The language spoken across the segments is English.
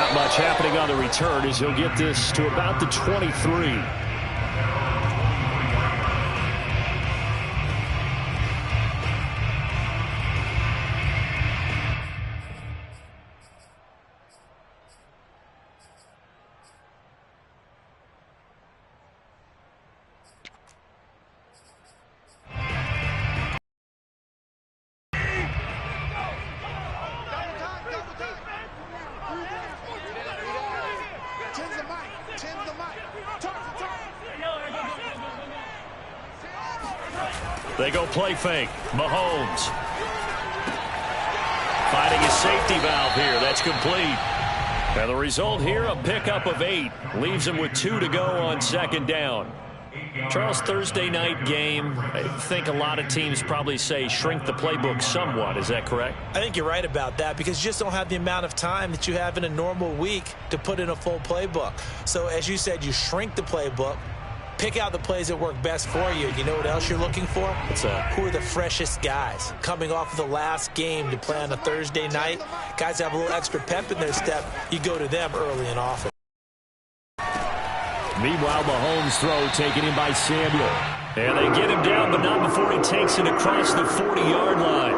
Not much happening on the return as he'll get this to about the 23. They go play fake. Mahomes. Finding his safety valve here. That's complete. And the result here, a pickup of 8. Leaves him with 2 to go on second down. Charles, Thursday night game, I think a lot of teams probably say shrink the playbook somewhat. Is that correct? I think you're right about that because you just don't have the amount of time that you have in a normal week to put in a full playbook. So as you said, you shrink the playbook. Pick out the plays that work best for you. You know what else you're looking for? Who are the freshest guys? Coming off of the last game to play on a Thursday night, guys have a little extra pep in their step. You go to them early and often. Meanwhile, Mahomes' throw taken in by Samuel. And they get him down, but not before he takes it across the 40-yard line.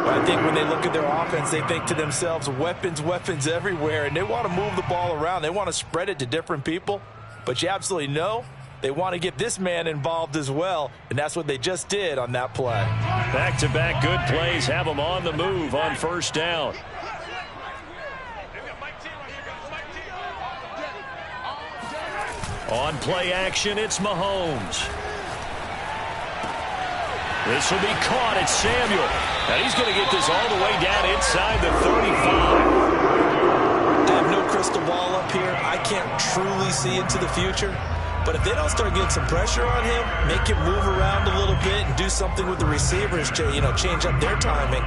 I think when they look at their offense, they think to themselves, weapons, weapons everywhere, and they want to move the ball around. They want to spread it to different people. But you absolutely know they want to get this man involved as well, and that's what they just did on that play. Back-to-back good plays have them on the move on first down. On play action, it's Mahomes. This will be caught. It's Samuel. And he's going to get this all the way down inside the 35. I have no crystal ball up here. I can't truly see into the future. But if they don't start getting some pressure on him, make him move around a little bit and do something with the receivers to, change up their timing,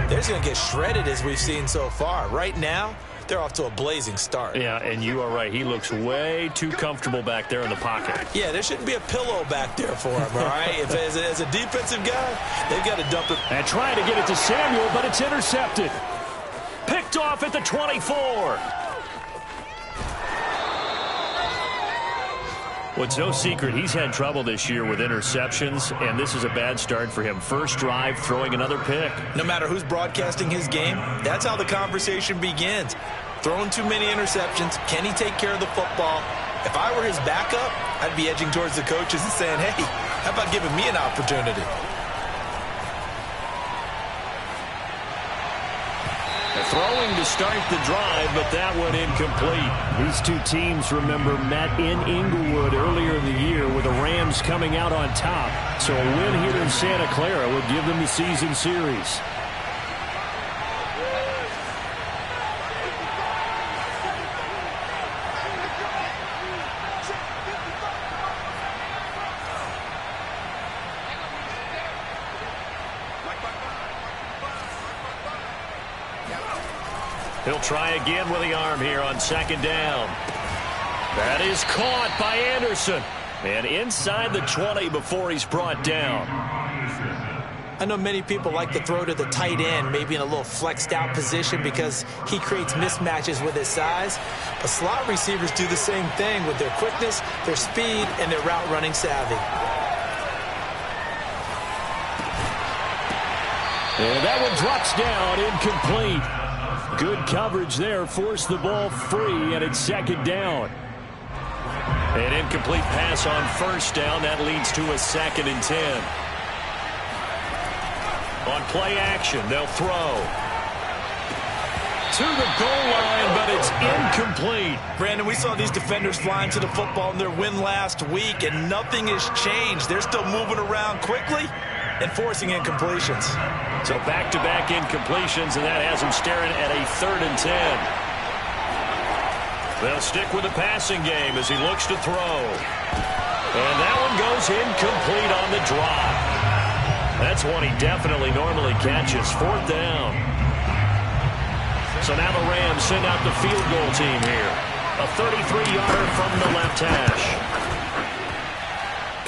they're just going to get shredded as we've seen so far. Right now, they're off to a blazing start. Yeah, and you are right. He looks way too comfortable back there in the pocket. Yeah, there shouldn't be a pillow back there for him, all right? If as a defensive guy, they've got to dump it. And trying to get it to Samuel, but it's intercepted. Picked off at the 24. Well, it's no secret he's had trouble this year with interceptions, and this is a bad start for him. First drive, throwing another pick. No matter who's broadcasting his game, that's how the conversation begins. Throwing too many interceptions. Can he take care of the football? If I were his backup, I'd be edging towards the coaches and saying, hey, how about giving me an opportunity? Throwing to start the drive, but that one incomplete. These two teams, remember, met in Inglewood earlier in the year with the Rams coming out on top. So a win here in Santa Clara would give them the season series. He'll try again with the arm here on second down. That is caught by Anderson. And inside the 20 before he's brought down. I know many people like to throw to the tight end, maybe in a little flexed out position because he creates mismatches with his size. But slot receivers do the same thing with their quickness, their speed, and their route running savvy. And that one drops down, incomplete. Good coverage there, forced the ball free, and it's second down. An incomplete pass on first down. That leads to a 2nd and 10. On play action, they'll throw. To the goal line, but it's incomplete. Brandon, we saw these defenders flying to the football in their win last week, and nothing has changed. They're still moving around quickly and forcing incompletions. So back-to-back incompletions, and that has them staring at a 3rd and 10. They'll stick with the passing game as he looks to throw. And that one goes incomplete on the drop. That's one he definitely normally catches. 4th down. So now the Rams send out the field goal team here. A 33-yarder from the left hash.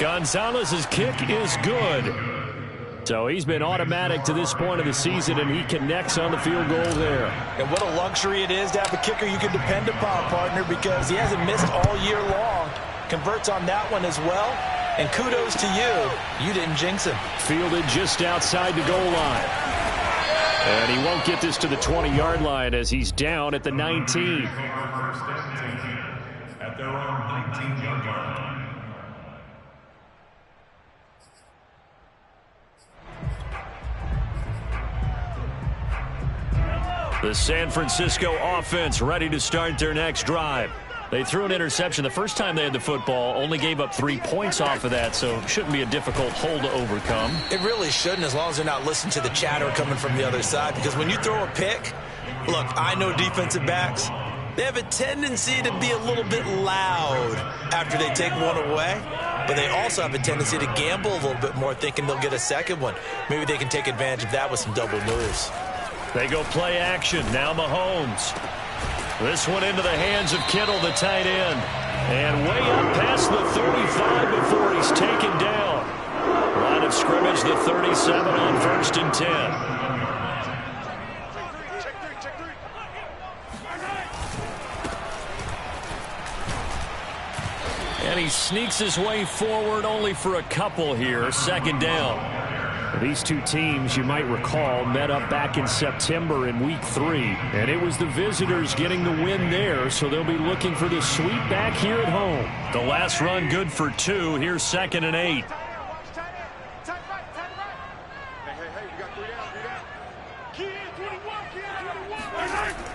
Gonzalez's kick is good. So he's been automatic to this point of the season, and he connects on the field goal there. And what a luxury it is to have a kicker you can depend upon, partner, because he hasn't missed all year long. Converts on that one as well. And kudos to you. You didn't jinx him. Fielded just outside the goal line. And he won't get this to the 20-yard line as he's down at the 19. At their own 19-yard line. The San Francisco offense ready to start their next drive. They threw an interception the first time they had the football, only gave up 3 points off of that, so it shouldn't be a difficult hole to overcome. It really shouldn't, as long as they're not listening to the chatter coming from the other side, because when you throw a pick, look, I know defensive backs, they have a tendency to be a little bit loud after they take one away, but they also have a tendency to gamble a little bit more, thinking they'll get a second one. Maybe they can take advantage of that with some double moves. They go play action. Now Mahomes. This one into the hands of Kittle, the tight end. And way up past the 35 before he's taken down. Line of scrimmage, the 37 on 1st and 10. And he sneaks his way forward only for a couple here. 2nd down. These two teams, you might recall, met up back in September in Week 3. And it was the visitors getting the win there, so they'll be looking for the sweep back here at home. The last run good for 2. Here's 2nd and 8.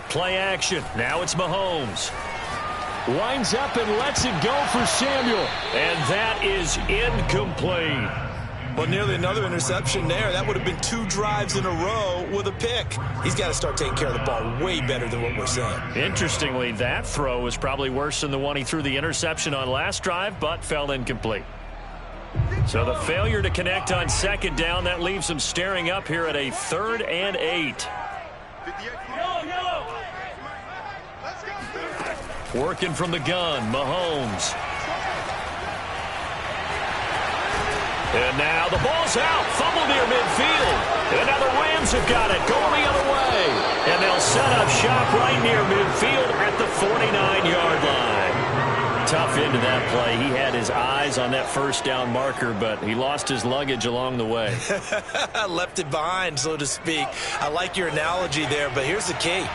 Play action. Now it's Mahomes. Winds up and lets it go for Samuel. And that is incomplete. Well, nearly another interception there. That would have been 2 drives in a row with a pick. He's got to start taking care of the ball way better than what we're seeing. Interestingly, that throw was probably worse than the one he threw the interception on last drive, but fell incomplete. So the failure to connect on 2nd down, that leaves him staring up here at a 3rd and 8. Working from the gun, Mahomes. And now the ball's out. Fumble near midfield. And now the Rams have got it. Going the other way. And they'll set up shop right near midfield at the 49-yard line. Tough end to that play. He had his eyes on that 1st down marker, but he lost his luggage along the way. Left it behind, so to speak. I like your analogy there, but here's the key.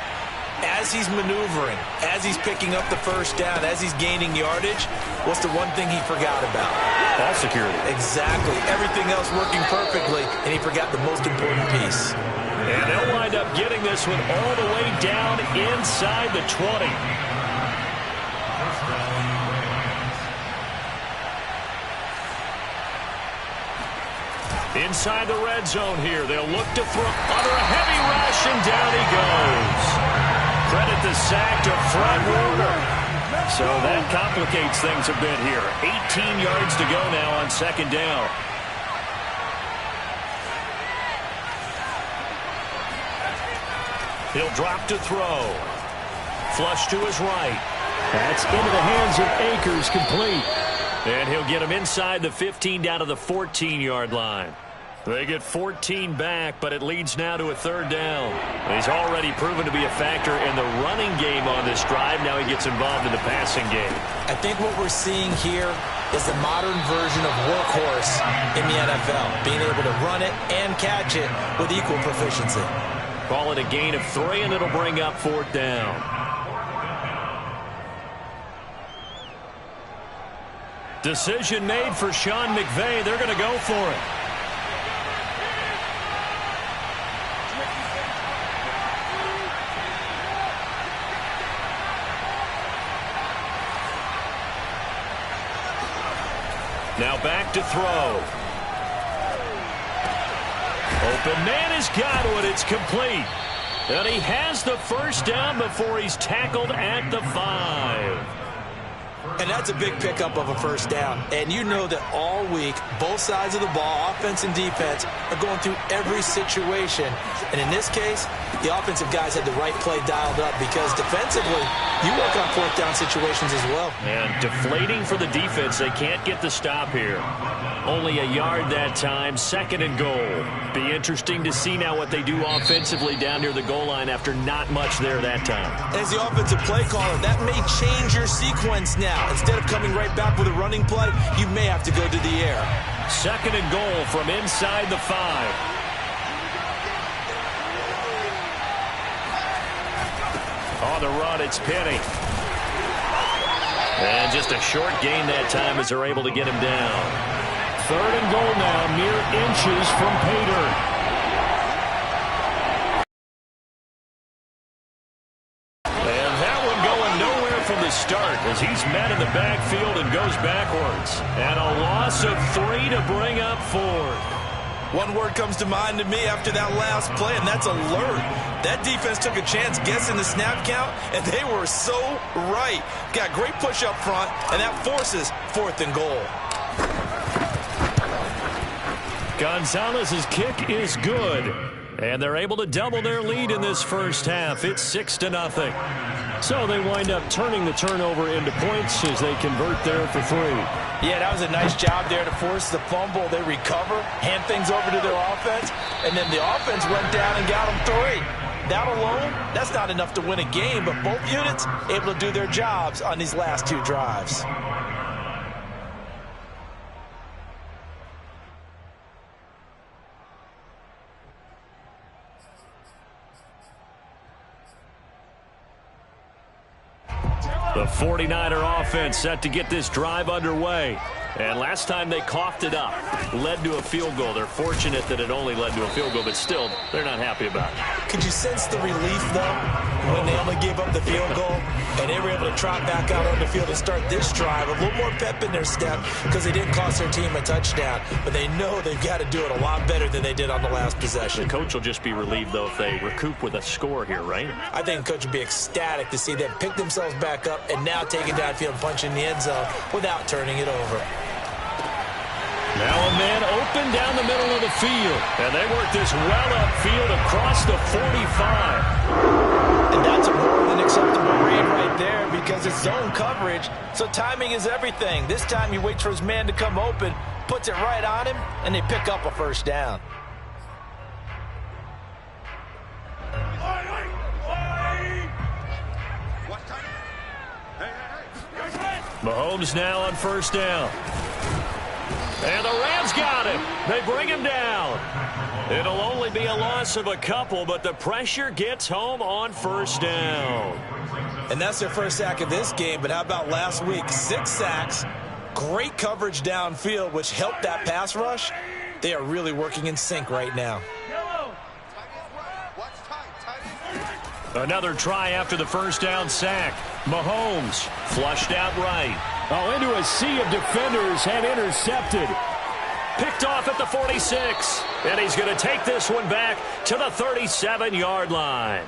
As he's maneuvering, as he's picking up the 1st down, as he's gaining yardage, what's the one thing he forgot about? Ball security. Exactly. Everything else working perfectly, and he forgot the most important piece. And they'll wind up getting this one all the way down inside the 20. Inside the red zone here. They'll look to throw under a heavy rush, and down he goes. Credit the sack to Fred Warner. So that complicates things a bit here. 18 yards to go now on 2nd down. He'll drop to throw. Flush to his right. That's into the hands of Akers, complete. And he'll get him inside the 15 down to the 14-yard line. They get 14 back, but it leads now to a 3rd down. He's already proven to be a factor in the running game on this drive. Now he gets involved in the passing game. I think what we're seeing here is the modern version of workhorse in the NFL, being able to run it and catch it with equal proficiency. Call it a gain of 3, and it'll bring up 4th down. Decision made for Sean McVay. They're going to go for it. Now back to throw. Open man has got it. It's complete. And he has the 1st down before he's tackled at the 5. And that's a big pickup of a first down. And you know that all week, both sides of the ball, offense and defense, are going through every situation. And in this case, the offensive guys had the right play dialed up because defensively, you work on fourth down situations as well. And deflating for the defense. They can't get the stop here. Only a yard that time, 2nd and goal. Be interesting to see now what they do offensively down near the goal line after not much there that time. As the offensive play caller, that may change your sequence now. Instead of coming right back with a running play, you may have to go to the air. 2nd and goal from inside the 5. On the run, it's Penny. And just a short gain that time as they're able to get him down. 3rd and goal now, mere inches from Pater. And that one going nowhere from the start as he's met in the backfield and goes backwards. And a loss of 3 to bring up 4. One word comes to mind to me after that last play, and that's alert. That defense took a chance guessing the snap count, and they were so right. Got great push up front, and that forces 4th and goal. Gonzalez's kick is good. And they're able to double their lead in this first half. It's 6-0. So they wind up turning the turnover into points as they convert there for 3. Yeah, that was a nice job there to force the fumble. They recover, hand things over to their offense, and then the offense went down and got them 3. That alone, that's not enough to win a game, but both units able to do their jobs on these last 2 drives. The 49er offense set to get this drive underway. And last time they coughed it up, led to a field goal. They're fortunate that it only led to a field goal, but still, they're not happy about it. Could you sense the relief, though, when they only gave up the field goal and they were able to trot back out on the field and start this drive? A little more pep in their step because they didn't cost their team a touchdown, but they know they've got to do it a lot better than they did on the last possession. The coach will just be relieved, though, if they recoup with a score here, right? I think the coach would be ecstatic to see them pick themselves back up and now take it downfield and punch in the end zone without turning it over. Now a man open down the middle of the field. And they work this well upfield across the 45. And that's a more than acceptable read right there because it's zone coverage, so timing is everything. This time he waits for his man to come open, puts it right on him, and they pick up a first down. Mahomes now on first down. And the Rams got him. They bring him down. It'll only be a loss of a couple, but the pressure gets home on first down. And that's their first sack of this game, but how about last week? 6 sacks, great coverage downfield, which helped that pass rush. They are really working in sync right now. Another try after the first down sack. Mahomes flushed out right. Oh, into a sea of defenders and intercepted. Picked off at the 46. And he's going to take this one back to the 37-yard line.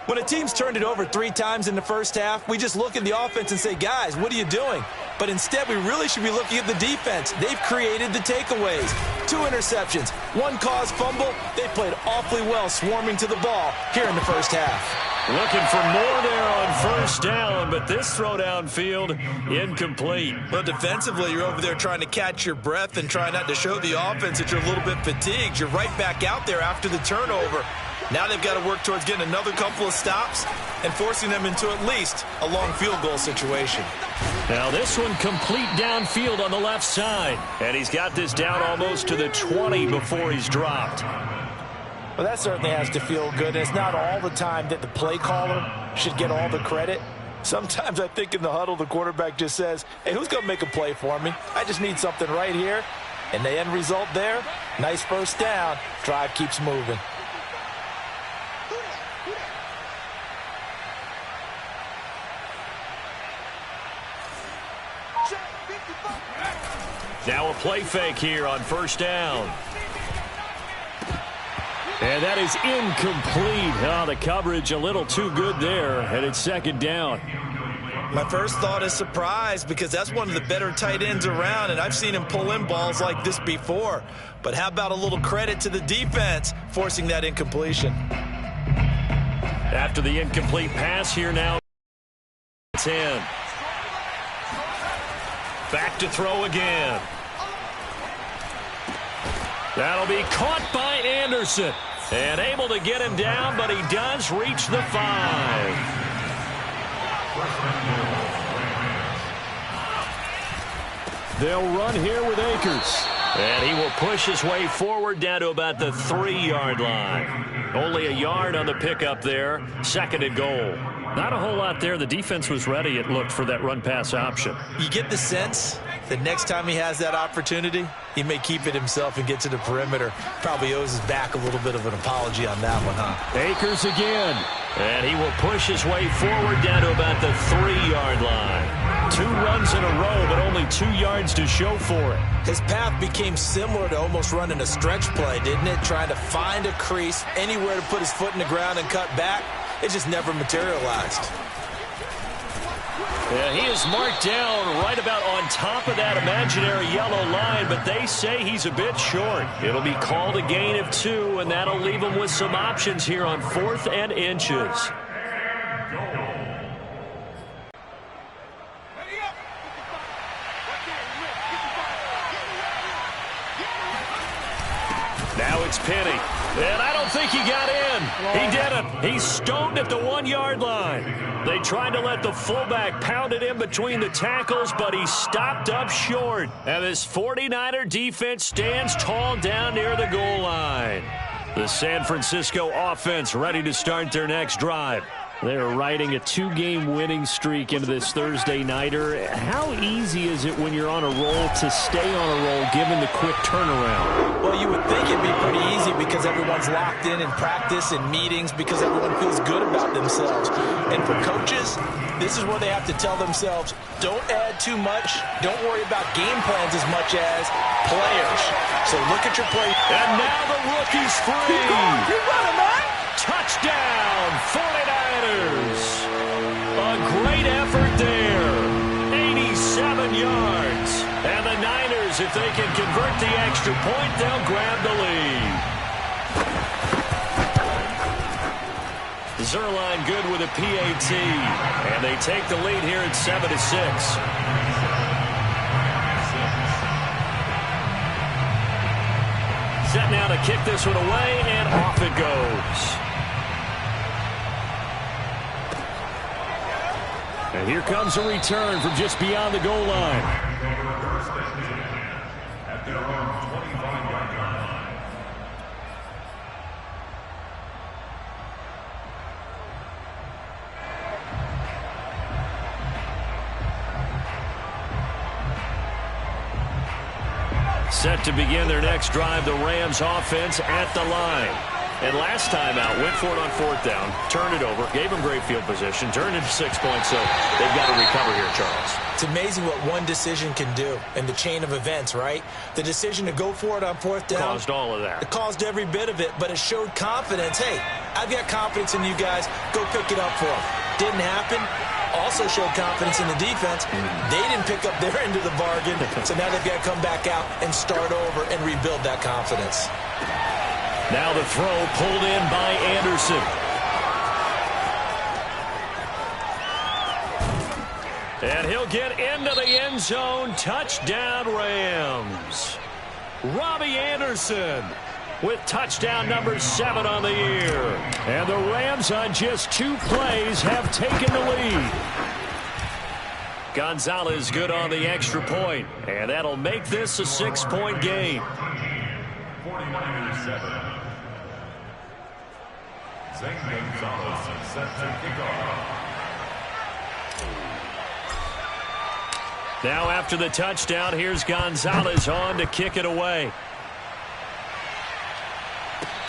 When a team's turned it over 3 times in the first half, we just look at the offense and say, guys, what are you doing? But instead, we really should be looking at the defense. They've created the takeaways. 2 interceptions, 1 caused fumble. They played awfully well swarming to the ball here in the first half. Looking for more there on first down, but this throw downfield incomplete. Well, defensively, you're over there trying to catch your breath and try not to show the offense that you're a little bit fatigued. You're right back out there after the turnover. Now they've got to work towards getting another couple of stops and forcing them into at least a long field goal situation. Now this one complete downfield on the left side. And he's got this down almost to the 20 before he's dropped. Well, that certainly has to feel good. And it's not all the time that the play caller should get all the credit. Sometimes I think in the huddle, the quarterback just says, hey, who's going to make a play for me? I just need something right here. And the end result there, nice first down. Drive keeps moving. Now a play fake here on first down. And that is incomplete. Oh, the coverage a little too good there, and it's second down. My first thought is surprise because that's one of the better tight ends around, and I've seen him pull in balls like this before. But how about a little credit to the defense forcing that incompletion? After the incomplete pass here now, 10. Back to throw again. That'll be caught by Anderson. And able to get him down, but he does reach the 5. They'll run here with Akers. And he will push his way forward down to about the 3-yard line. Only a yard on the pickup there. 2nd and goal. Not a whole lot there. The defense was ready, it looked, for that run-pass option. You get the sense that next time he has that opportunity, he may keep it himself and get to the perimeter. Probably owes his back a little bit of an apology on that one, huh? Akers again. And he will push his way forward down to about the 3-yard line. 2 runs in a row, but only 2 yards to show for it. His path became similar to almost running a stretch play, didn't it? Trying to find a crease, anywhere to put his foot in the ground and cut back. It just never materialized. Yeah, he is marked down right about on top of that imaginary yellow line, but they say he's a bit short. It'll be called a gain of 2, and that'll leave him with some options here on 4th and inches. Now it's Penny. And I don't think he got in. He didn't. He's stoned at the 1-yard line. They tried to let the fullback pound it in between the tackles, but he stopped up short. And this 49er defense stands tall down near the goal line. The San Francisco offense ready to start their next drive. They're riding a 2-game winning streak into this Thursday nighter. How easy is it when you're on a roll to stay on a roll given the quick turnaround? Well, you would think it'd be pretty easy because everyone's locked in practice and meetings because everyone feels good about themselves. And for coaches, this is where they have to tell themselves, don't add too much. Don't worry about game plans as much as players. So look at your play. And now the rookie's free. Keep running, man. Touchdown, 49ers. A great effort there. 87 yards. And the Niners, if they can convert the extra point, they'll grab the lead. Zerline good with a PAT. And they take the lead here at 7-6. Set now to kick this one away, and off it goes. And here comes a return from just beyond the goal line. Set to begin their next drive, the Rams offense at the line. And last time out, went for it on 4th down, turned it over, gave them great field position, turned into 6 points, so they've got to recover here, Charles. It's amazing what one decision can do in the chain of events, right? The decision to go for it on 4th down. Caused all of that. It caused every bit of it, but it showed confidence. Hey, I've got confidence in you guys. Go pick it up for them. Didn't happen. Also showed confidence in the defense. They didn't pick up their end of the bargain, so now they've got to come back out and start over and rebuild that confidence. Now the throw pulled in by Anderson. And he'll get into the end zone. Touchdown, Rams. Robbie Anderson with touchdown number 7 on the year. And the Rams on just 2 plays have taken the lead. Gonzalez good on the extra point, and that'll make this a 6-point game. 49ers 7. Zane Gonzalez set to kick off. Now after the touchdown, here's Gonzalez on to kick it away.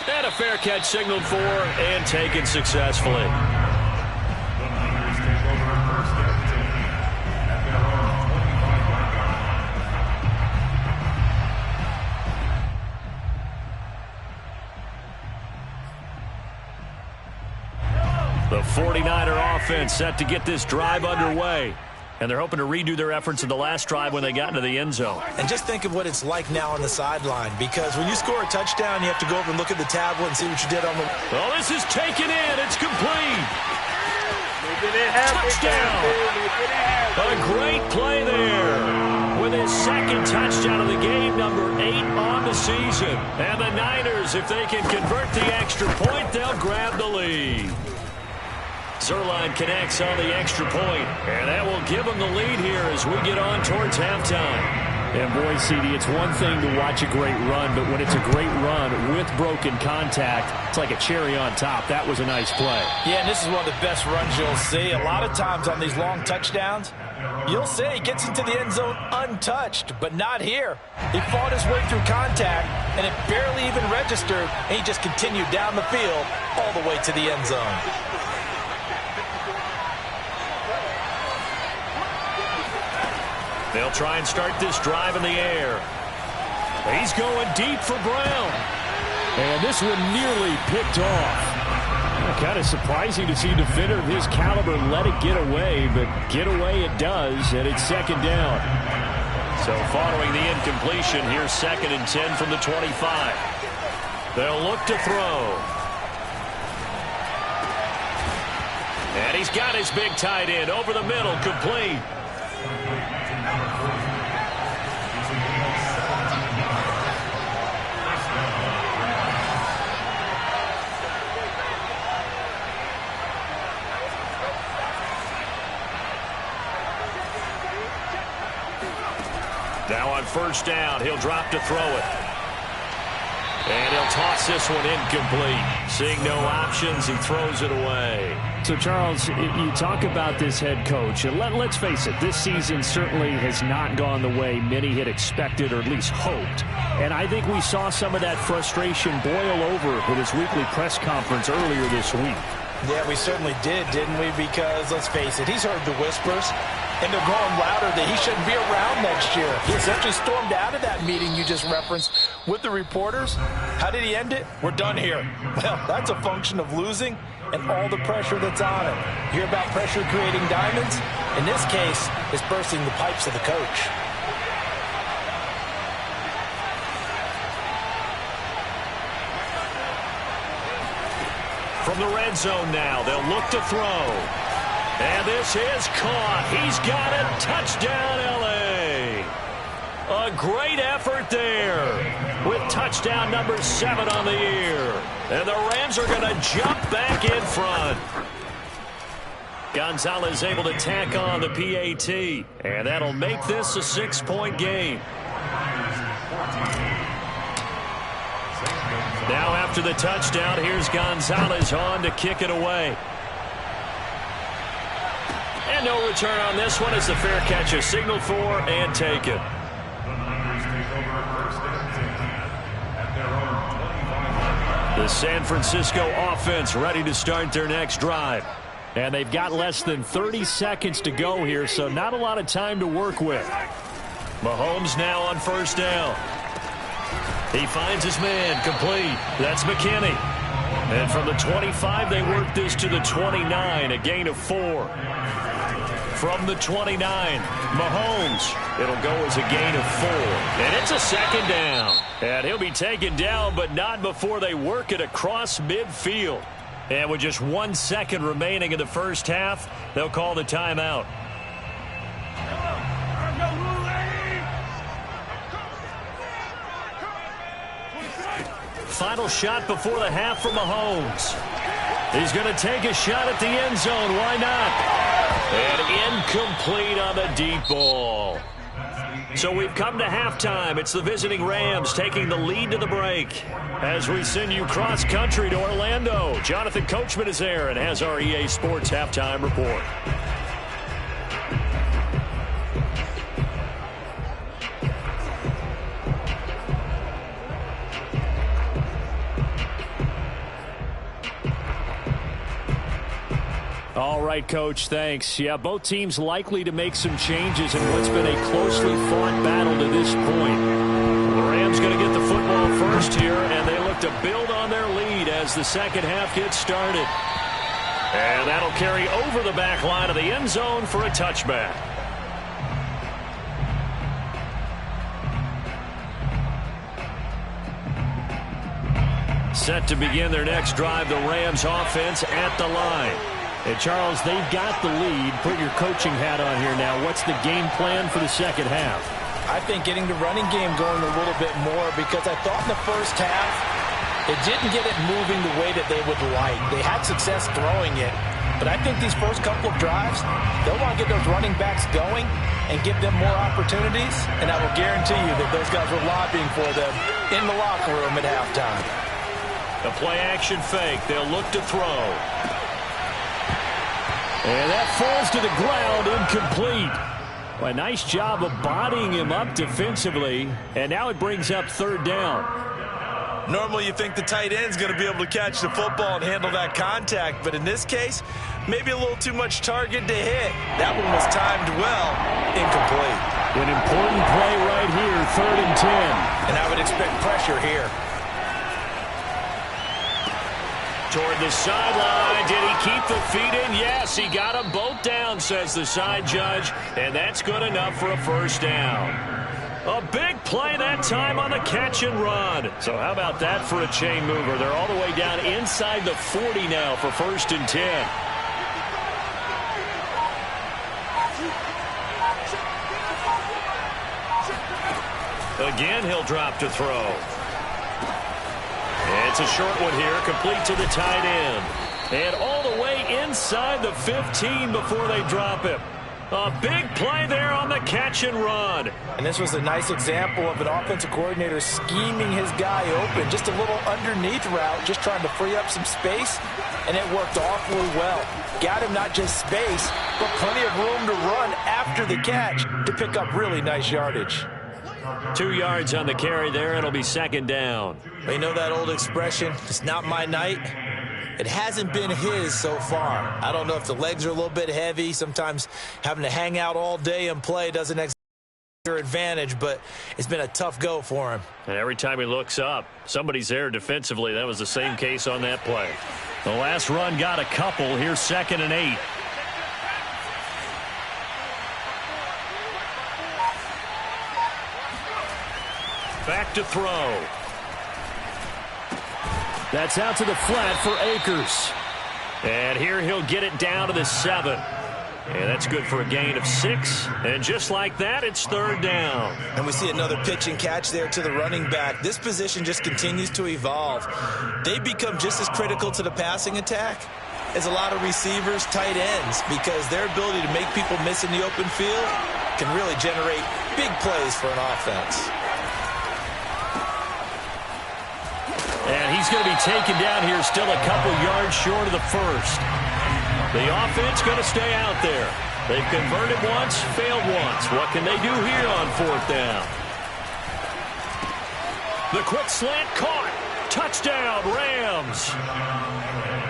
And a fair catch signaled for and taken successfully. The Niners take over first and 10 at their own 25-yard line. The 49er offense set to get this drive underway. And they're hoping to redo their efforts in the last drive when they got into the end zone. And just think of what it's like now on the sideline, because when you score a touchdown, you have to go over and look at the tablet and see what you did on the... Well, this is taken in. It's complete. Touchdown. A great play there. With his second touchdown of the game, number 8 on the season. And the Niners, if they can convert the extra point, they'll grab the lead. Zerline connects on the extra point, and that will give them the lead here as we get on towards halftime. And boy, CD, it's one thing to watch a great run, but when it's a great run with broken contact, it's like a cherry on top. That was a nice play. Yeah, and this is one of the best runs you'll see. A lot of times on these long touchdowns, you'll see he gets into the end zone untouched, but not here. He fought his way through contact, and it barely even registered, and he just continued down the field all the way to the end zone. They'll try and start this drive in the air. He's going deep for Brown. And this one nearly picked off. Kind of surprising to see a defender of his caliber let it get away, but get away it does, and it's second down. So following the incompletion, here's 2nd and 10 from the 25. They'll look to throw. And he's got his big tight end over the middle, complete. Now on first down, he'll drop to throw it. And he'll toss this one incomplete. Seeing no options, he throws it away. So, Charles, you talk about this head coach, and let's face it, this season certainly has not gone the way many had expected or at least hoped. And I think we saw some of that frustration boil over at his weekly press conference earlier this week. Yeah, we certainly did, didn't we? Because, let's face it, he's heard the whispers, and they're growing louder that he shouldn't be around next year. He essentially stormed out of that meeting you just referenced with the reporters. How did he end it? We're done here. Well, that's a function of losing and all the pressure that's on him. You hear about pressure creating diamonds? In this case, it's bursting the pipes of the coach. From the red zone now, they'll look to throw. And this is caught. He's got it. Touchdown, L.A. A great effort there with touchdown number 7 on the year. And the Rams are going to jump back in front. Gonzalez able to tack on the PAT. And that'll make this a 6-point game. Now after the touchdown, here's Gonzalez on to kick it away. And no return on this one as the fair catch is signaled for and taken. The San Francisco offense ready to start their next drive. And they've got less than 30 seconds to go here, so not a lot of time to work with. Mahomes now on first down. He finds his man, complete. That's McKinney. And from the 25, they work this to the 29, a gain of 4. From the 29, Mahomes. It'll go as a gain of 4. And it's a second down. And he'll be taken down, but not before they work it across midfield. And with just 1 second remaining in the first half, they'll call the timeout. Final shot before the half from Mahomes. He's going to take a shot at the end zone. Why not? And incomplete on the deep ball. So we've come to halftime. It's the visiting Rams taking the lead to the break. As we send you cross-country to Orlando, Jonathan Coachman is there and has our EA Sports halftime report. All right, Coach, thanks. Yeah, both teams likely to make some changes in what's been a closely fought battle to this point. The Rams going to get the football first here, and they look to build on their lead as the second half gets started. And that'll carry over the back line of the end zone for a touchback. Set to begin their next drive, the Rams offense at the line. And Charles, they've got the lead. Put your coaching hat on here now. What's the game plan for the second half? I think getting the running game going a little bit more, because I thought in the first half it didn't get it moving the way that they would like. They had success throwing it, but I think these first couple of drives, they'll want to get those running backs going and give them more opportunities, and I will guarantee you that those guys were lobbying for them in the locker room at halftime. The play-action fake. They'll look to throw. And that falls to the ground, incomplete. Well, a nice job of bodying him up defensively, and now it brings up third down. Normally you think the tight end's going to be able to catch the football and handle that contact, but in this case, maybe a little too much target to hit. That one was timed well, incomplete. An important play right here, 3rd and 10. And I would expect pressure here. Toward the sideline. Did he keep the feet in? Yes, he got them both down, says the side judge, and that's good enough for a first down. A big play that time on the catch and run. So how about that for a chain mover? They're all the way down inside the 40 now for 1st and 10. Again, he'll drop to throw. It's a short one here, complete to the tight end. And all the way inside the 15 before they drop him. A big play there on the catch and run. And this was a nice example of an offensive coordinator scheming his guy open. Just a little underneath route, just trying to free up some space, and it worked awfully well. Got him not just space, but plenty of room to run after the catch to pick up really nice yardage. 2 yards on the carry there. It'll be 2nd down. You know that old expression, it's not my night? It hasn't been his so far. I don't know if the legs are a little bit heavy. Sometimes having to hang out all day and play doesn't exert your advantage, but it's been a tough go for him. And every time he looks up, somebody's there defensively. That was the same case on that play. The last run got a couple. Here's 2nd and 8. Back to throw. That's out to the flat for Akers. And here he'll get it down to the 7. And that's good for a gain of 6. And just like that, it's 3rd down. And we see another pitch and catch there to the running back. This position just continues to evolve. They become just as critical to the passing attack as a lot of receivers, tight ends, because their ability to make people miss in the open field can really generate big plays for an offense. And he's going to be taken down here, still a couple yards short of the first. The offense going to stay out there. They've converted once, failed once. What can they do here on 4th down? The quick slant caught. Touchdown, Rams.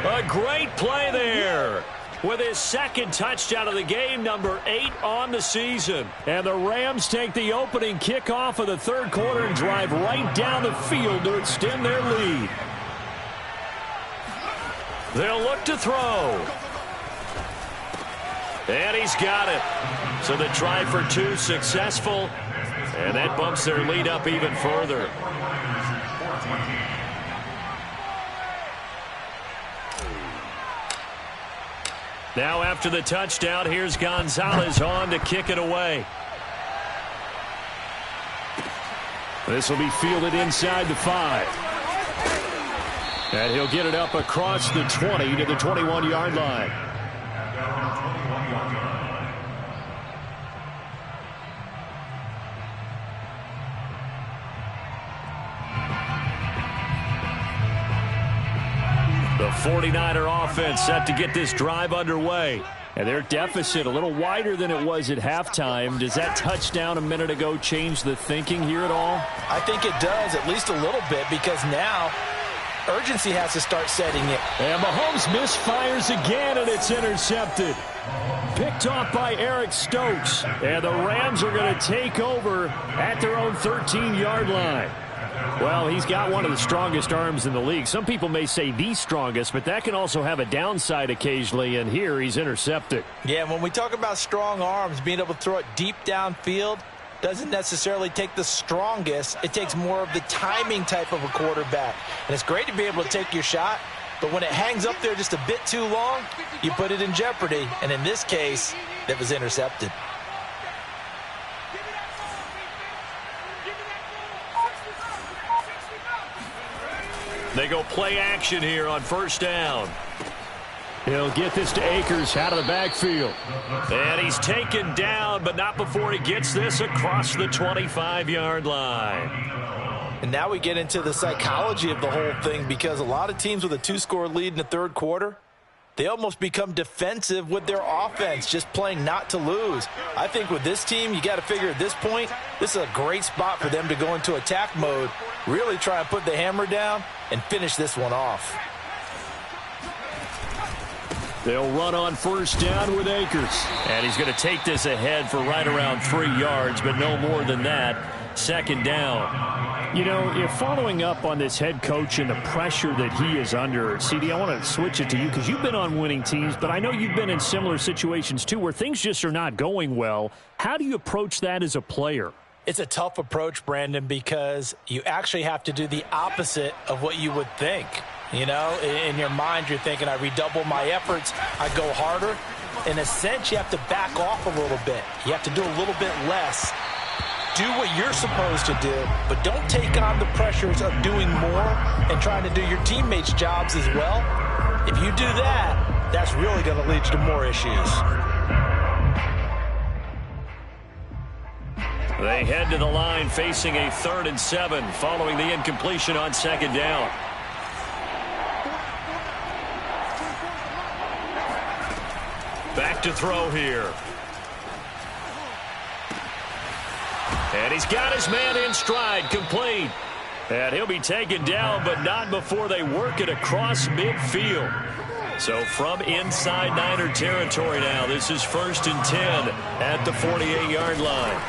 A great play there. With his 2nd touchdown of the game, number 8 on the season. And the Rams take the opening kickoff of the 3rd quarter and drive right down the field to extend their lead. They'll look to throw. And he's got it. So the try for 2 successful. And that bumps their lead up even further. Now after the touchdown, here's Gonzalez on to kick it away. This will be fielded inside the 5. And he'll get it up across the 20 to the 21-yard line. The 49er offense set to get this drive underway. And their deficit a little wider than it was at halftime. Does that touchdown a minute ago change the thinking here at all? I think it does, at least a little bit, because now urgency has to start setting in. And Mahomes misfires again, and it's intercepted. Picked off by Eric Stokes. And the Rams are going to take over at their own 13-yard line. Well, he's got one of the strongest arms in the league. Some people may say the strongest, but that can also have a downside occasionally, and here he's intercepted. Yeah, when we talk about strong arms, being able to throw it deep downfield doesn't necessarily take the strongest. It takes more of the timing type of a quarterback. And it's great to be able to take your shot, but when it hangs up there just a bit too long, you put it in jeopardy. And in this case, that was intercepted. They go play action here on first down. He'll get this to Akers out of the backfield. And he's taken down, but not before he gets this across the 25-yard line. And now we get into the psychology of the whole thing, because a lot of teams with a 2-score lead in the third quarter, they almost become defensive with their offense, just playing not to lose. I think with this team, you got to figure at this point, this is a great spot for them to go into attack mode, really try and put the hammer down and finish this one off. They'll run on first down with Akers. And he's going to take this ahead for right around 3 yards, but no more than that. Second down. You know, if following up on this head coach and the pressure that he is under, CD, I want to switch it to you because you've been on winning teams, but I know you've been in similar situations too where things just are not going well. How do you approach that as a player? It's a tough approach, Brandon, because you actually have to do the opposite of what you would think. You know, in your mind, you're thinking, I redouble my efforts, I go harder. In a sense, you have to back off a little bit. You have to do a little bit less. Do what you're supposed to do, but don't take on the pressures of doing more and trying to do your teammates' jobs as well. If you do that, that's really going to lead to more issues. They head to the line facing a 3rd and 7 following the incompletion on second down. Back to throw here. And he's got his man in stride, complete. And he'll be taken down, but not before they work it across midfield. So from inside Niner territory now, this is 1st and 10 at the 48-yard line.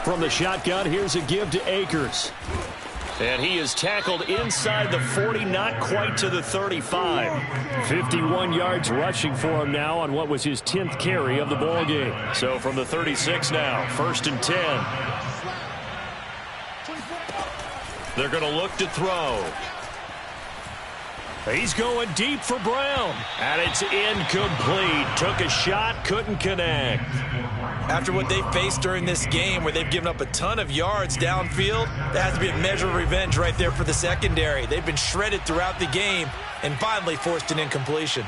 From the shotgun, here's a give to Akers. And he is tackled inside the 40, not quite to the 35. 51 yards rushing for him now on what was his 10th carry of the ball game. So from the 36 now, 1st and 10. They're going to look to throw. He's going deep for Brown. And it's incomplete. Took a shot, couldn't connect. After what they faced during this game where they've given up a ton of yards downfield, that has to be a measure of revenge right there for the secondary. They've been shredded throughout the game and finally forced an incompletion.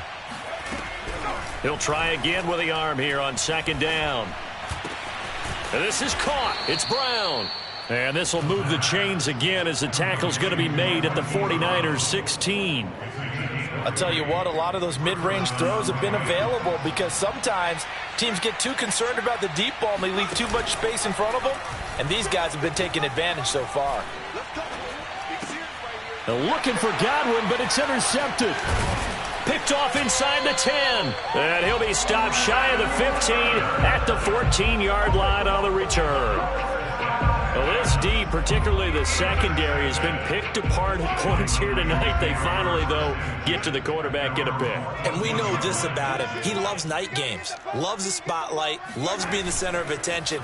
He'll try again with the arm here on second down. And this is caught. It's Brown. And this will move the chains again as the tackle's going to be made at the 49ers 16. I'll tell you what, a lot of those mid-range throws have been available because sometimes teams get too concerned about the deep ball and they leave too much space in front of them, and these guys have been taking advantage so far. They're looking for Godwin, but it's intercepted. Picked off inside the 10. And he'll be stopped shy of the 15 at the 14-yard line on the return. Well, this D, particularly the secondary, has been picked apart at points here tonight. They finally, though, get to the quarterback, get a pick. And we know this about him. He loves night games, loves the spotlight, loves being the center of attention.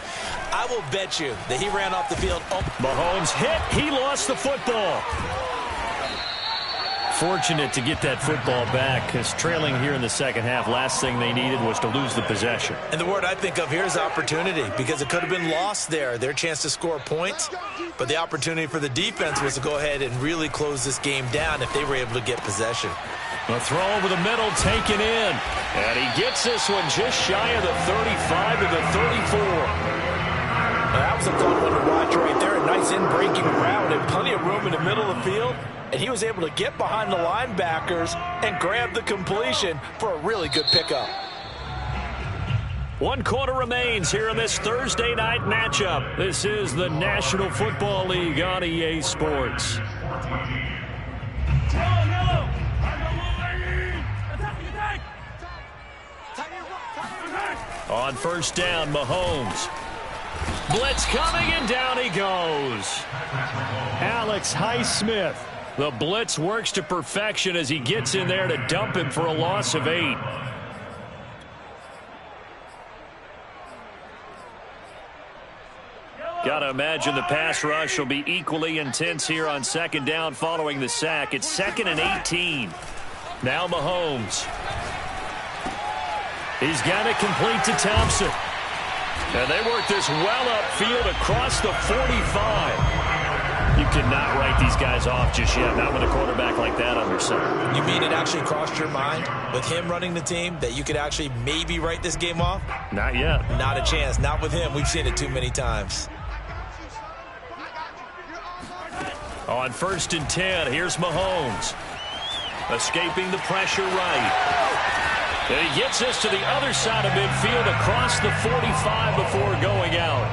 I will bet you that he ran off the field. Oh. Mahomes hit. He lost the football. Fortunate to get that football back because trailing here in the second half, last thing they needed was to lose the possession. And the word I think of here is opportunity because it could have been lost there, their chance to score points. But the opportunity for the defense was to go ahead and really close this game down if they were able to get possession. A throw over the middle taken in. And he gets this one just shy of the 35 to the 34. Now, that was a fun one to watch right there. A nice in-breaking route and plenty of room in the middle of the field. And he was able to get behind the linebackers and grab the completion for a really good pickup. 1 quarter remains here in this Thursday night matchup. This is the National Football League on EA Sports. On first down, Mahomes. Blitz coming, and down he goes. Alex Highsmith. The blitz works to perfection as he gets in there to dump him for a loss of 8. Got to imagine the pass rush will be equally intense here on second down following the sack. It's 2nd and 18. Now Mahomes. He's got it complete to Thompson. And they work this well upfield across the 45. You cannot write these guys off just yet, not with a quarterback like that under center. You mean it actually crossed your mind with him running the team that you could actually maybe write this game off? Not yet. Not a chance. Not with him. We've seen it too many times. On 1st and 10, here's Mahomes. Escaping the pressure right. And he gets us to the other side of midfield across the 45 before going out.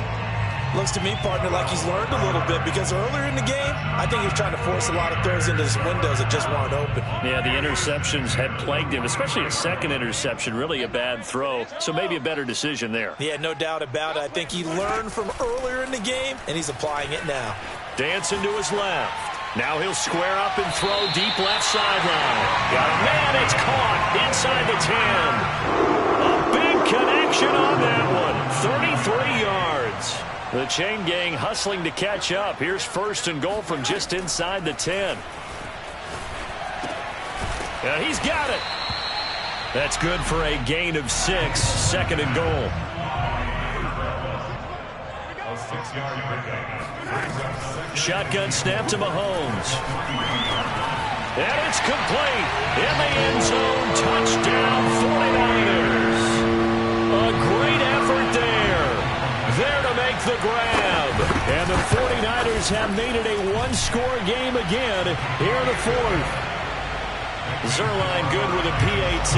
Looks to me, partner, like he's learned a little bit because earlier in the game, I think he was trying to force a lot of throws into his windows that just weren't open. Yeah, the interceptions had plagued him, especially a second interception, really a bad throw. So maybe a better decision there. Yeah, no doubt about it. I think he learned from earlier in the game, and he's applying it now. Dancing to his left. Now he'll square up and throw deep left sideline. Got a man, it's caught inside the 10. A big connection on that one. 33 yards. The chain gang hustling to catch up. Here's 1st and goal from just inside the 10. And he's got it. That's good for a gain of 6. 2nd and goal. Shotgun snap to Mahomes. And it's complete. In the end zone. Touchdown 49ers. A great effort there. There to make the grab. And the 49ers have made it a one-score game again here in the 4th. Zerline good with a PAT.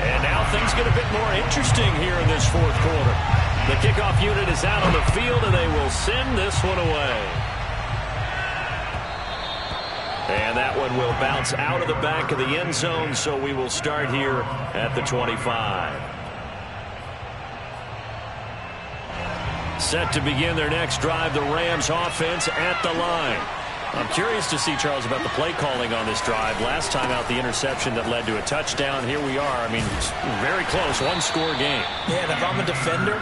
And now things get a bit more interesting here in this 4th quarter. The kickoff unit is out on the field, and they will send this one away. And that one will bounce out of the back of the end zone, so we will start here at the 25. Set to begin their next drive, the Rams offense at the line. I'm curious to see, Charles, about the play calling on this drive. Last time out, the interception that led to a touchdown. Here we are. I mean, it's very close, one-score game. Yeah, and if I'm a defender,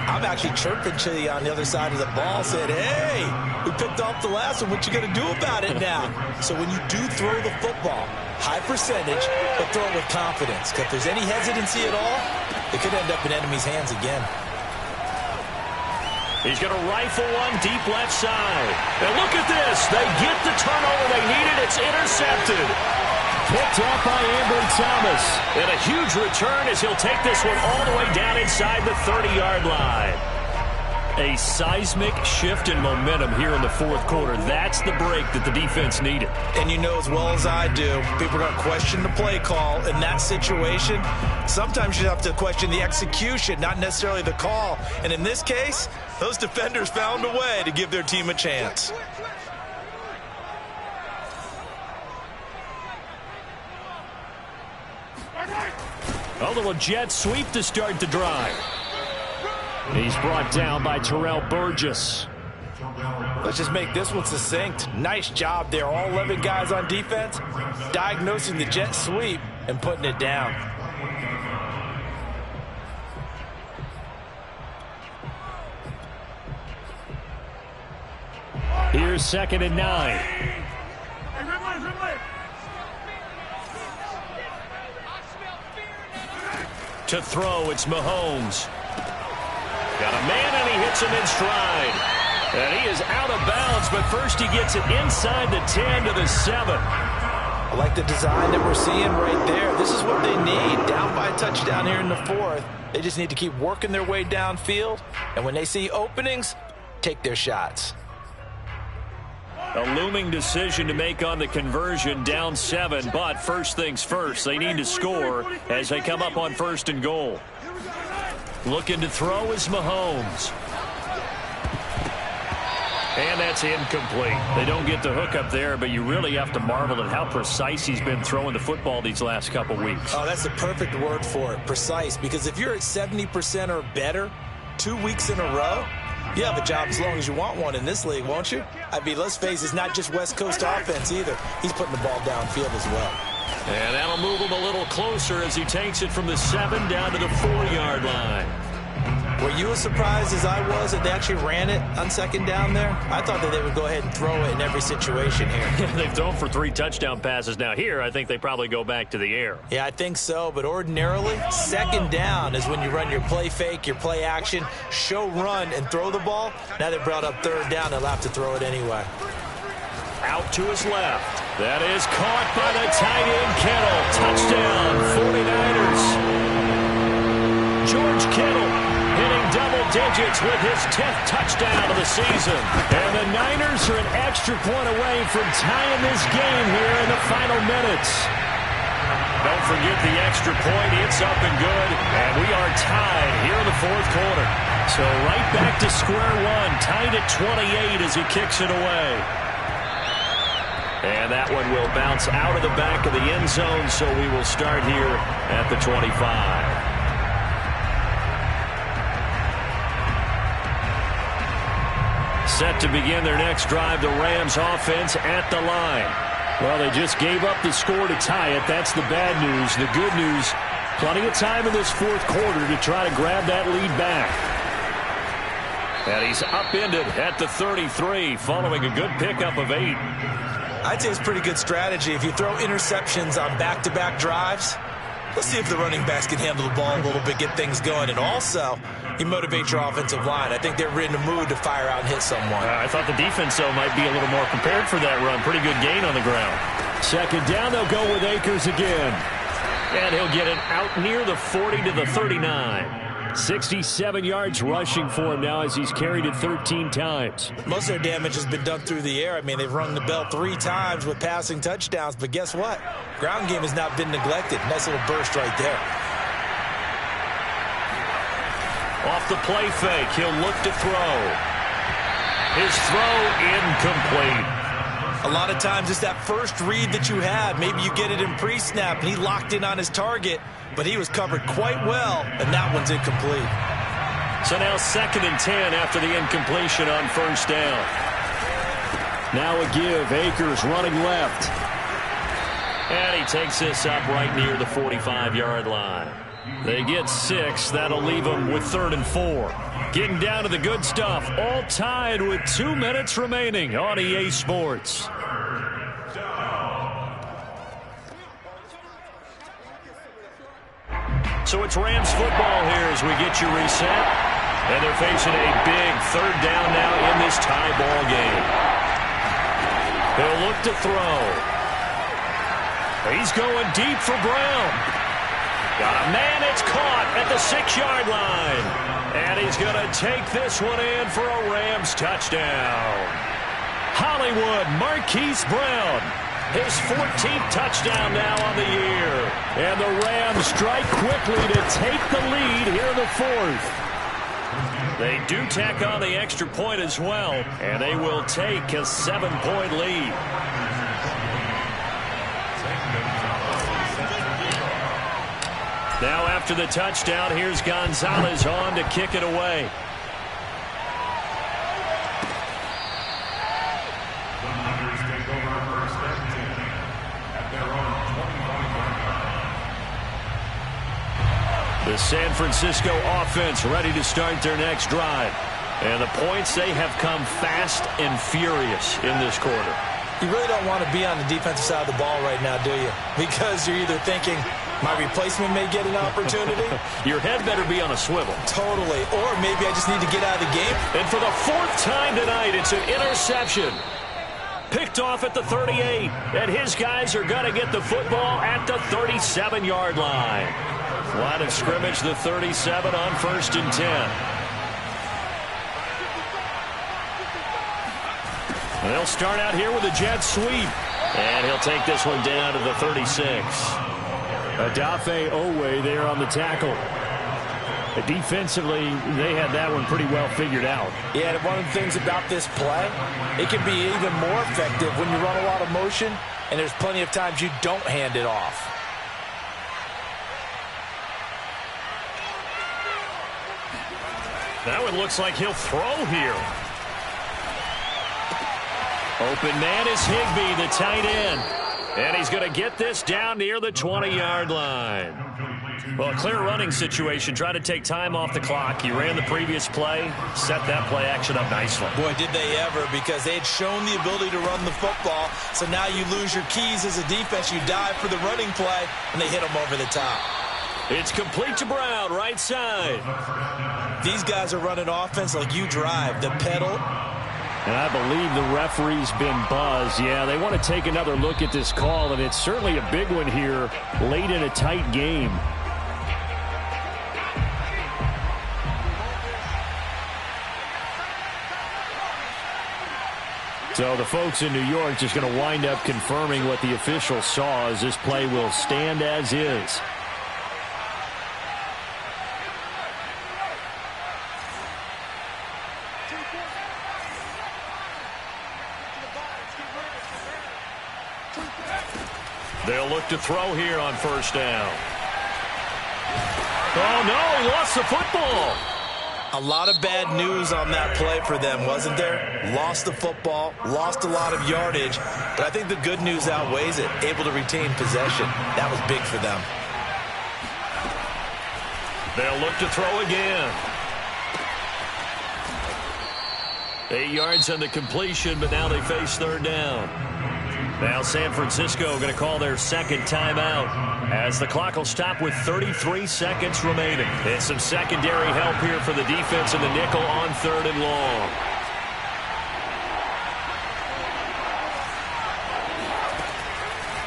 I'm actually chirping to you on the other side of the ball, saying, hey, we picked off the last one. What you going to do about it now? So when you do throw the football, high percentage, but throw it with confidence. Because if there's any hesitancy at all, it could end up in enemy's hands again. He's going to rifle one deep left side. And look at this. They get the turnover they needed. It's intercepted. Picked up by Ambry Thomas. And a huge return as he'll take this one all the way down inside the 30-yard line. A seismic shift in momentum here in the 4th quarter. That's the break that the defense needed. And you know as well as I do, people are going to question the play call in that situation. Sometimes you have to question the execution, not necessarily the call. And in this case, those defenders found a way to give their team a chance. A little jet sweep to start the drive. He's brought down by Terrell Burgess. Let's just make this one succinct. Nice job there. All 11 guys on defense diagnosing the jet sweep and putting it down. Here's 2nd and 9. To throw, it's Mahomes. Got a man, and he hits him in stride. And he is out of bounds, but first he gets it inside the 10 to the 7. I like the design that we're seeing right there. This is what they need. Down by a touchdown here in the 4th. They just need to keep working their way downfield. And when they see openings, take their shots. A looming decision to make on the conversion, down 7. But first things first, they need to score as they come up on 1st and goal. Looking to throw is Mahomes. And that's incomplete. They don't get the hook up there, but you really have to marvel at how precise he's been throwing the football these last couple weeks. Oh, that's the perfect word for it, precise. Because if you're at 70% or better 2 weeks in a row, You have a job as long as you want one in this league, won't you? I mean, let's face it, it's not just West Coast offense either. He's putting the ball downfield as well. And that'll move him a little closer as he takes it from the 7 down to the 4-yard line. Were you as surprised as I was that they actually ran it on 2nd down there? I thought that they would go ahead and throw it in every situation here. They've thrown for 3 touchdown passes. Now here, I think they probably go back to the air. Yeah, I think so. But ordinarily, 2nd down is when you run your play fake, your play action, show run, and throw the ball. Now they brought up 3rd down. They'll have to throw it anyway. Out to his left. That is caught by the tight end, Kittle. Touchdown, 49ers. George Kittle hitting double digits with his 10th touchdown of the season. And the Niners are an extra point away from tying this game here in the final minutes. Don't forget the extra point. It's up and good. And we are tied here in the 4th quarter. So right back to square one, tied at 28 as he kicks it away. And that one will bounce out of the back of the end zone, so we will start here at the 25. Set to begin their next drive, the Rams offense at the line. Well, they just gave up the score to tie it. That's the bad news. The good news, plenty of time in this 4th quarter to try to grab that lead back. And he's upended at the 33 following a good pickup of 8. I'd say it's pretty good strategy. If you throw interceptions on back-to-back drives, let's see if the running backs can handle the ball a little bit, get things going. And also, you motivate your offensive line. I think they're in the mood to fire out and hit someone. I thought the defense, though, might be a little more prepared for that run. Pretty good gain on the ground. 2nd down, they'll go with Akers again. And he'll get it out near the 40 to the 39. 67 yards rushing for him now as he's carried it 13 times. Most of their damage has been done through the air. I mean, they've rung the bell 3 times with passing touchdowns, but guess what? Ground game has not been neglected. Nice little burst right there. Off the play fake, he'll look to throw. His throw incomplete. A lot of times it's that first read that you have. Maybe you get it in pre-snap, and he locked in on his target, but he was covered quite well, and that one's incomplete. So now 2nd and 10 after the incompletion on 1st down. Now a give. Akers running left. And he takes this up right near the 45-yard line. They get 6. That'll leave them with 3rd and 4. Getting down to the good stuff. All tied with 2 minutes remaining on EA Sports. So it's Rams football here as we get you reset. And they're facing a big 3rd down now in this tie ball game. They'll look to throw. He's going deep for Brown. Got a man, it's caught at the 6-yard line. And he's going to take this one in for a Rams touchdown. Hollywood Marquise Brown. His 14th touchdown now on the year. And the Rams strike quickly to take the lead here in the 4th. They do tack on the extra point as well, and they will take a 7-point lead. Now after the touchdown, here's Gonzalez on to kick it away. The San Francisco offense ready to start their next drive. And the points, they have come fast and furious in this quarter. You really don't want to be on the defensive side of the ball right now, do you? Because you're either thinking, my replacement may get an opportunity. Your head better be on a swivel. Totally. Or maybe I just need to get out of the game. And for the 4th time tonight, it's an interception. Picked off at the 38. And his guys are going to get the football at the 37-yard line. Line of scrimmage, the 37 on 1st and 10. They'll start out here with a jet sweep. And he'll take this one down to the 36. Adafe Owe there on the tackle. Defensively, they had that one pretty well figured out. Yeah, and one of the things about this play, it can be even more effective when you run a lot of motion, and there's plenty of times you don't hand it off. Now it looks like he'll throw here. Open man is Higbee, the tight end. And he's going to get this down near the 20-yard line. Well, a clear running situation. Try to take time off the clock. He ran the previous play, set that play action up nicely. Boy, did they ever, because they had shown the ability to run the football. So now you lose your keys as a defense. You dive for the running play, and they hit him over the top. It's complete to Brown, right side. These guys are running offense like you drive. The pedal. And I believe the referee's been buzzed. Yeah, they want to take another look at this call, and it's certainly a big one here late in a tight game. So the folks in New York just going to wind up confirming what the official saw, as this play will stand as is. They'll look to throw here on first down. Oh, no, he lost the football. A lot of bad news on that play for them, wasn't there? Lost the football, lost a lot of yardage, but I think the good news outweighs it. Able to retain possession. That was big for them. They'll look to throw again. 8 yards on the completion, but now they face third down. Now San Francisco going to call their second timeout as the clock will stop with 33 seconds remaining. It's some secondary help here for the defense in the nickel on third and long.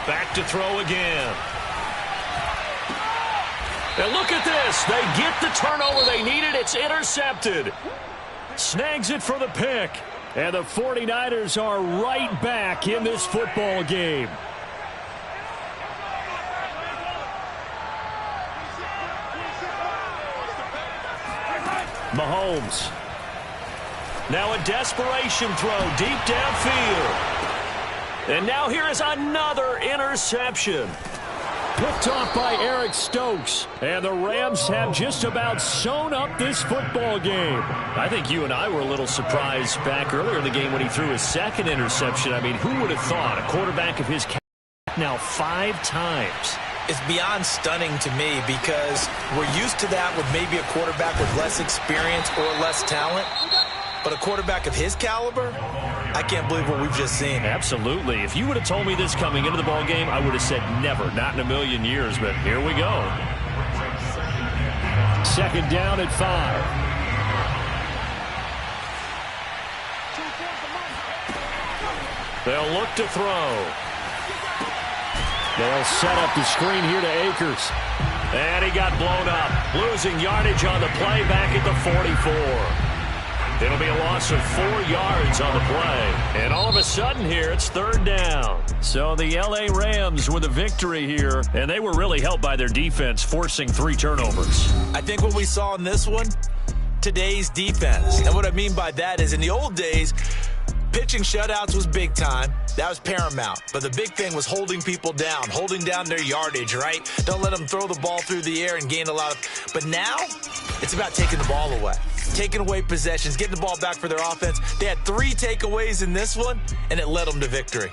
Back to throw again. And look at this. They get the turnover they needed. It's intercepted. Snags it for the pick. And the 49ers are right back in this football game. Mahomes. Now a desperation throw deep downfield. And now here is another interception. Picked off by Eric Stokes. And the Rams have just about sewn up this football game. I think you and I were a little surprised back earlier in the game when he threw his second interception. I mean, who would have thought a quarterback of his caliber now 5 times? It's beyond stunning to me because we're used to that with maybe a quarterback with less experience or less talent. But a quarterback of his caliber, I can't believe what we've just seen. Absolutely. If you would have told me this coming into the ball game, I would have said never, not in a million years. But here we go. Second down at 5. They'll look to throw. They'll set up the screen here to Akers. And he got blown up. Losing yardage on the play back at the 44. It'll be a loss of 4 yards on the play. And all of a sudden here, it's third down. So the L.A. Rams with a victory here, and they were really helped by their defense, forcing 3 turnovers. I think what we saw in this one, today's defense. And what I mean by that is in the old days, pitching shutouts was big time. That was paramount. But the big thing was holding people down, holding down their yardage, right? Don't let them throw the ball through the air and gain a lot of. But now, it's about taking the ball away. Taking away possessions, getting the ball back for their offense. They had 3 takeaways in this one, and it led them to victory.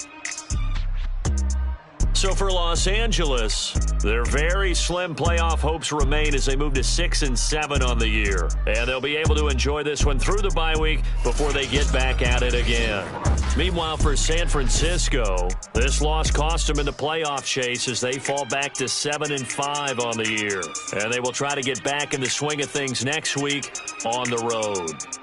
So for Los Angeles, their very slim playoff hopes remain as they move to 6-7 on the year. And they'll be able to enjoy this one through the bye week before they get back at it again. Meanwhile, for San Francisco, this loss cost them in the playoff chase as they fall back to 7-5 on the year. And they will try to get back in the swing of things next week on the road.